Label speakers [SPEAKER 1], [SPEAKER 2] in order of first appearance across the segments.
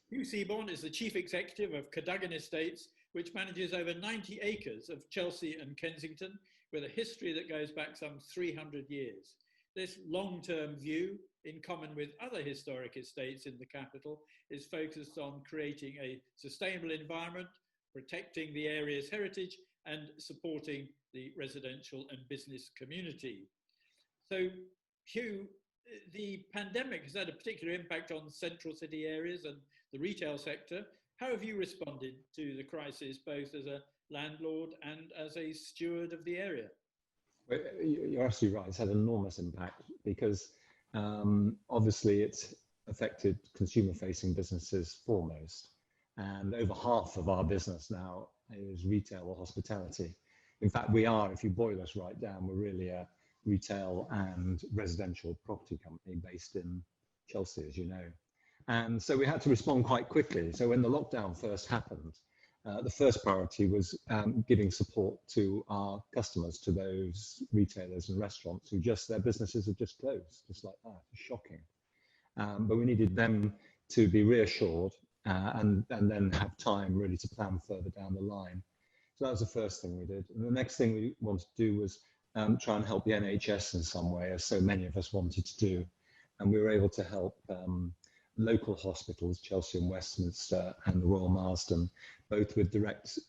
[SPEAKER 1] Hugh Seaborn is the chief executive of Cadogan Estates, which manages over 90 acres of Chelsea and Kensington, with a history that goes back some 300 years. This long-term view, in common with other historic estates in the capital, is focused on creating a sustainable environment, protecting the area's heritage, and supporting the residential and business community. So, Hugh, the pandemic has had a particular impact on central city areas and the retail sector. How have you responded to the crisis, both as a landlord and as a steward of the area?
[SPEAKER 2] Well, you're absolutely right. It's had an enormous impact because obviously it's affected consumer-facing businesses foremost. And over half of our business now is retail or hospitality. In fact, we are, if you boil us right down, we're really a retail and residential property company based in Chelsea, as you know. And so we had to respond quite quickly. So when the lockdown first happened, the first priority was giving support to our customers, to those retailers and restaurants who their businesses had just closed, just like that. It's shocking. But we needed them to be reassured and then have time really to plan further down the line. So that was the first thing we did. And the next thing we wanted to do was try and help the NHS in some way, as so many of us wanted to do. And we were able to help local hospitals, Chelsea and Westminster and the Royal Marsden, both with direct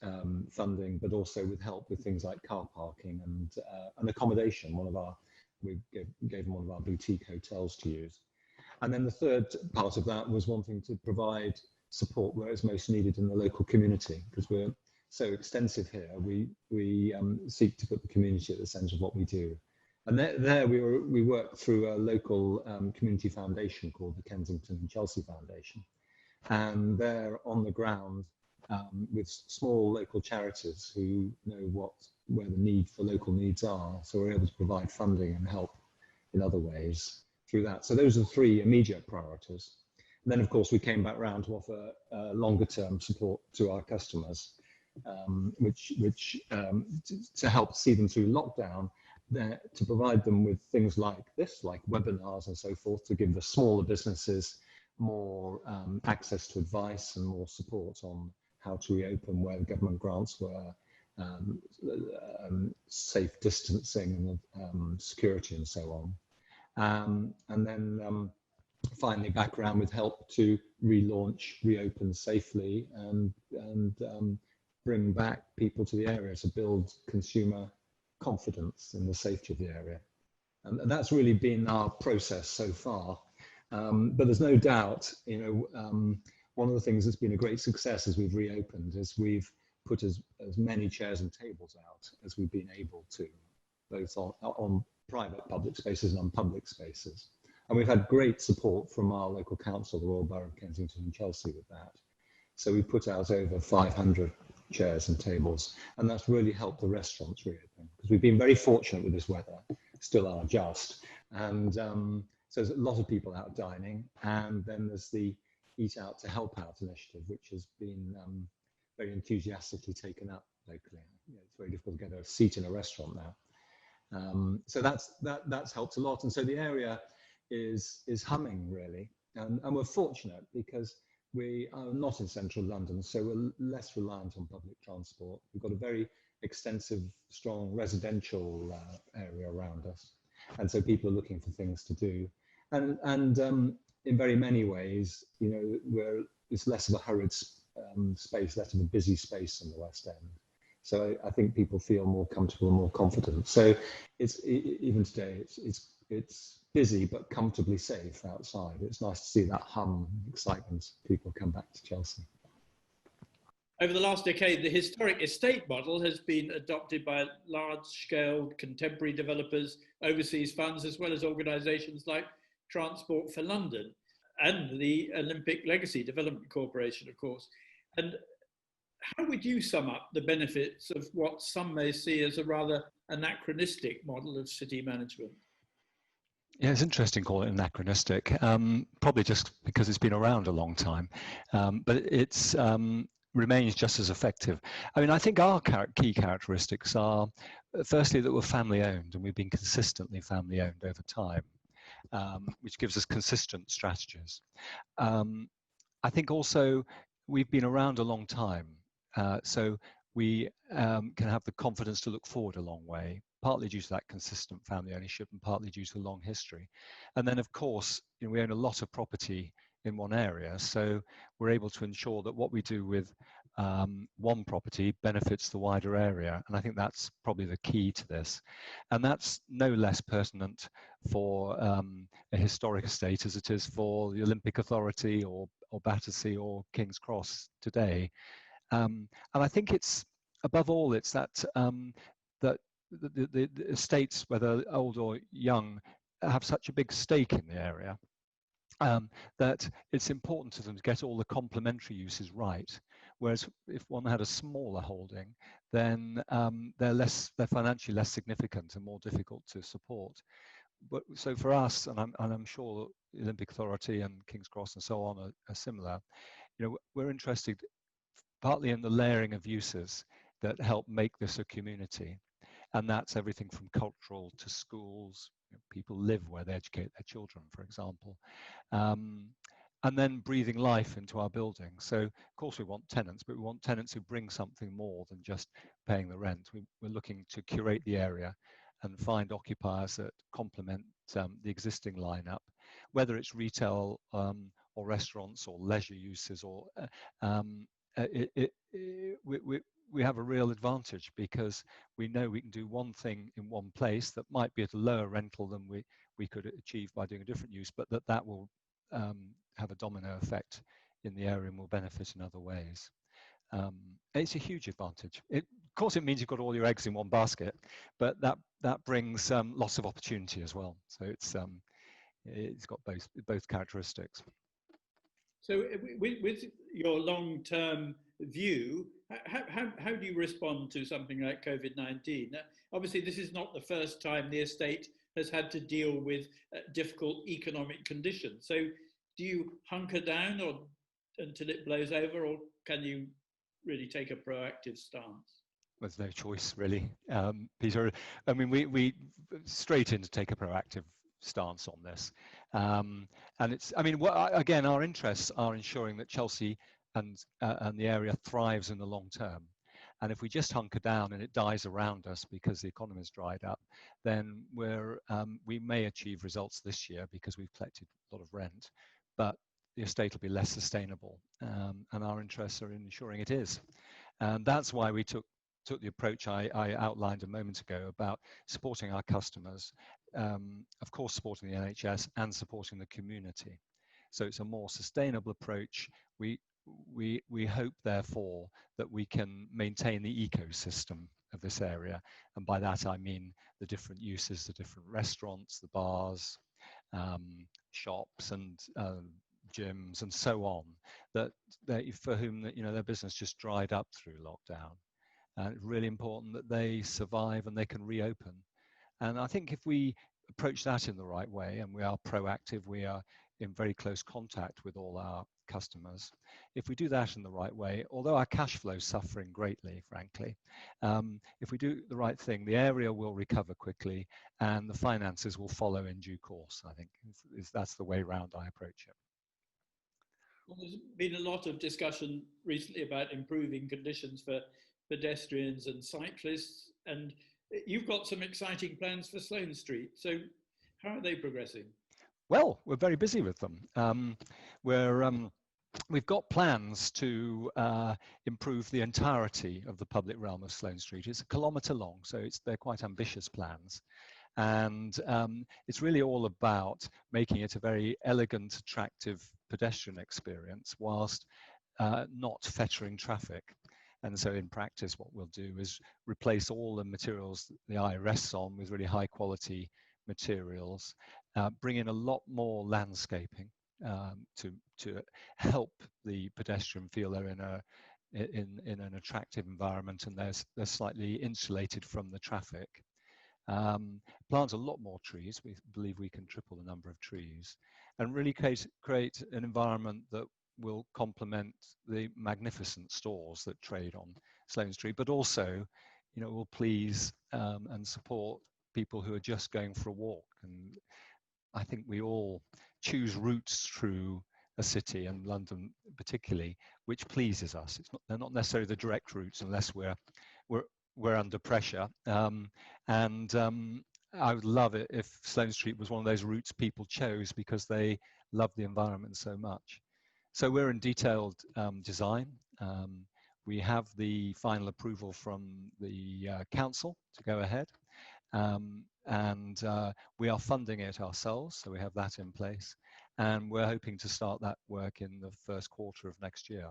[SPEAKER 2] funding, but also with help with things like car parking and accommodation. We gave them one of our boutique hotels to use. And then the third part of that was wanting to provide support where it's most needed in the local community, because we're so extensive here. We seek to put the community at the centre of what we do. And there we work through a local community foundation called the Kensington and Chelsea Foundation. And they're on the ground with small local charities who know where the need for local needs are. So we're able to provide funding and help in other ways through that. So those are the three immediate priorities. And then, of course, we came back round to offer longer term support to our customers, which to help see them through lockdown, to provide them with things like this, like webinars and so forth, to give the smaller businesses more access to advice and more support on how to reopen, where the government grants were, safe distancing and security and so on. And then finally back around with help to relaunch, reopen safely and bring back people to the area to build consumer confidence in the safety of the area. And that's really been our process so far. But there's no doubt, one of the things that's been a great success as we've reopened is we've put as many chairs and tables out as we've been able to, both on private public spaces and on public spaces. And we've had great support from our local council, the Royal Borough of Kensington and Chelsea, with that. So we put out over 500 chairs and tables, and that's really helped the restaurants reopen, because we've been very fortunate with this weather, still are just. And so there's a lot of people out dining, and then there's the Eat Out to Help Out initiative, which has been very enthusiastically taken up locally. It's very difficult to get a seat in a restaurant now. So that's helped a lot. And so the area is humming really. And we're fortunate because we are not in central London, so we're less reliant on public transport. We've got a very extensive, strong residential area around us. And so people are looking for things to do. And in very many ways, it's less of a hurried space, less of a busy space in the West End. So I think people feel more comfortable and more confident. So even today, it's busy but comfortably safe outside. It's nice to see that hum, excitement, people come back to Chelsea.
[SPEAKER 1] Over the last decade, the historic estate model has been adopted by large-scale contemporary developers, overseas funds, as well as organisations like Transport for London and the Olympic Legacy Development Corporation, of course. And how would you sum up the benefits of what some may see as a rather anachronistic model of city management?
[SPEAKER 3] Yeah, it's interesting to call it anachronistic, probably just because it's been around a long time, but it's remains just as effective. I mean, I think our key characteristics are, firstly, that we're family owned, and we've been consistently family owned over time, which gives us consistent strategies. I think also we've been around a long time, so we can have the confidence to look forward a long way, partly due to that consistent family ownership and partly due to the long history. And then, of course, we own a lot of property in one area, so we're able to ensure that what we do with one property benefits the wider area. And I think that's probably the key to this. And that's no less pertinent for a historic estate as it is for the Olympic Authority or Battersea or King's Cross today. And I think it's, above all, it's that that the estates, whether old or young, have such a big stake in the area that it's important to them to get all the complementary uses right. Whereas if one had a smaller holding, then they're financially less significant and more difficult to support. But so for us, and I'm sure the Olympic Authority and King's Cross and so on are similar, we're interested partly in the layering of uses that help make this a community. And that's everything from cultural to schools. People live where they educate their children, for example. And then breathing life into our building. So, of course, we want tenants, but we want tenants who bring something more than just paying the rent. We're looking to curate the area and find occupiers that complement the existing lineup, whether it's retail or restaurants or leisure uses. Or we have a real advantage because we know we can do one thing in one place that might be at a lower rental than we could achieve by doing a different use, but that will have a domino effect in the area and will benefit in other ways. It's a huge advantage. Of course, it means you've got all your eggs in one basket, but that brings lots of opportunity as well. So it's got both characteristics.
[SPEAKER 1] So with your long-term view, how do you respond to something like COVID-19? Obviously, this is not the first time the estate has had to deal with difficult economic conditions. So do you hunker down until it blows over, or can you really take a proactive stance?
[SPEAKER 3] There's no choice, really, Peter. I mean, we straight in to take a proactive stance on this. And it's, I mean, again, our interests are ensuring that Chelsea and the area thrives in the long term. And if we just hunker down and it dies around us because the economy's dried up, then we may achieve results this year because we've collected a lot of rent, but the estate will be less sustainable. And our interests are in ensuring it is. And that's why we took the approach I outlined a moment ago about supporting our customers, of course supporting the NHS and supporting the community. So it's a more sustainable approach. We hope, therefore, that we can maintain the ecosystem of this area. And by that, I mean the different uses, the different restaurants, the bars, shops and gyms and so on, that for whom their business just dried up through lockdown. And it's really important that they survive and they can reopen. And I think if we approach that in the right way, and we are proactive, we are in very close contact with all our customers. If we do that in the right way, although our cash flow is suffering greatly, frankly, if we do the right thing, the area will recover quickly and the finances will follow in due course. I think that's the way round I approach it.
[SPEAKER 1] Well, there's been a lot of discussion recently about improving conditions for pedestrians and cyclists, and you've got some exciting plans for Sloane Street. So how are they progressing?
[SPEAKER 3] Well, we're very busy with them. We've got plans to improve the entirety of the public realm of Sloane Street. It's 1 kilometre long, so they're quite ambitious plans. And it's really all about making it a very elegant, attractive pedestrian experience whilst not fettering traffic. And so in practice, what we'll do is replace all the materials the eye rests on with really high quality materials, bring in a lot more landscaping to help the pedestrian feel they're in an attractive environment and they're slightly insulated from the traffic. Plant a lot more trees. We believe we can triple the number of trees and really create an environment that will complement the magnificent stores that trade on Sloane Street, but also, will please and support people who are just going for a walk. And I think we all choose routes through a city, and London particularly, which pleases us. They're not necessarily the direct routes unless we're under pressure. I would love it if Sloane Street was one of those routes people chose because they love the environment so much. So we're in detailed design. We have the final approval from the council to go ahead. We are funding it ourselves, so we have that in place. And we're hoping to start that work in the first quarter of next year.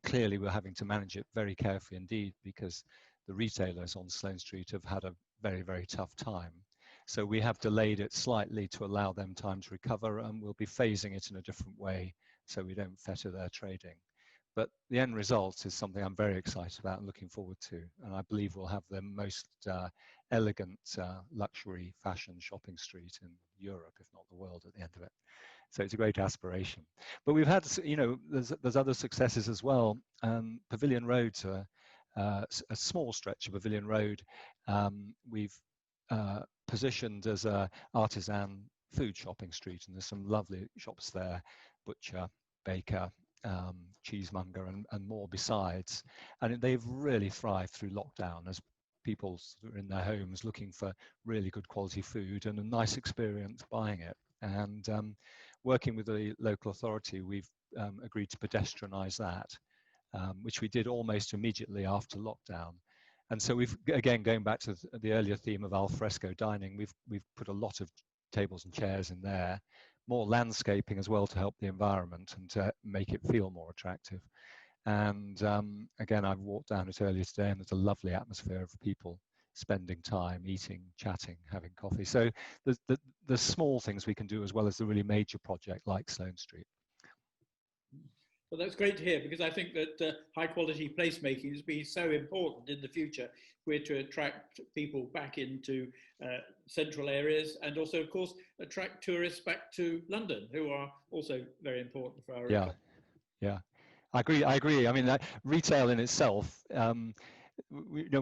[SPEAKER 3] Clearly, we're having to manage it very carefully indeed, because the retailers on Sloane Street have had a very, very tough time. So we have delayed it slightly to allow them time to recover, and we'll be phasing it in a different way so we don't fetter their trading. But the end result is something I'm very excited about and looking forward to. And I believe we'll have the most elegant luxury fashion shopping street in Europe, if not the world, at the end of it. So it's a great aspiration. But we've had, there's other successes as well. Pavilion Road's a small stretch of Pavilion Road. We've positioned as a artisan food shopping street, and there's some lovely shops there, butcher, baker, cheesemonger, and more besides. And they've really thrived through lockdown as people are in their homes looking for really good quality food and a nice experience buying it. And working with the local authority, we've agreed to pedestrianize that, which we did almost immediately after lockdown. And so we've, again, going back to the earlier theme of al fresco dining, we've put a lot of tables and chairs in there, more landscaping as well to help the environment and to make it feel more attractive. And again, I've walked down it earlier today, and there's a lovely atmosphere of people spending time, eating, chatting, having coffee. So there's small things we can do as well as the really major project like Sloane Street.
[SPEAKER 1] Well, that's great to hear, because I think that high quality placemaking is being so important in the future. We're to attract people back into central areas, and also, of course, attract tourists back to London, who are also very important for our economy.
[SPEAKER 3] Yeah, I agree. I mean, retail in itself, we know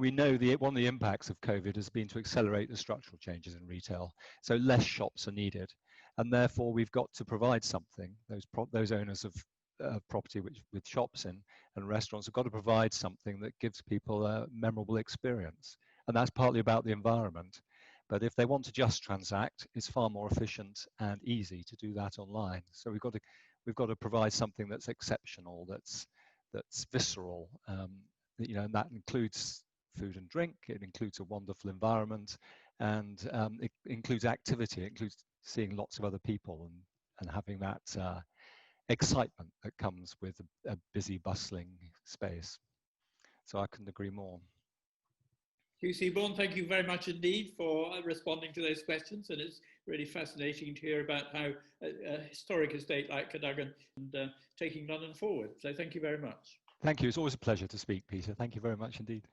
[SPEAKER 3] one of the impacts of COVID has been to accelerate the structural changes in retail. So less shops are needed, and therefore we've got to provide something. Those owners of property with shops in and restaurants have got to provide something that gives people a memorable experience, and that's partly about the environment. But if they want to just transact, it's far more efficient and easy to do that online. So we've got to provide something that's exceptional, that's visceral, and that includes food and drink. It includes a wonderful environment, and it includes activity. It includes seeing lots of other people and having that excitement that comes with a busy, bustling space. So I couldn't agree more.
[SPEAKER 1] Hugh Seaborn, thank you very much indeed for responding to those questions, and it's really fascinating to hear about how a historic estate like Cadogan and taking London forward. So thank you very much.
[SPEAKER 3] Thank you. It's always a pleasure to speak, Peter. Thank you very much indeed.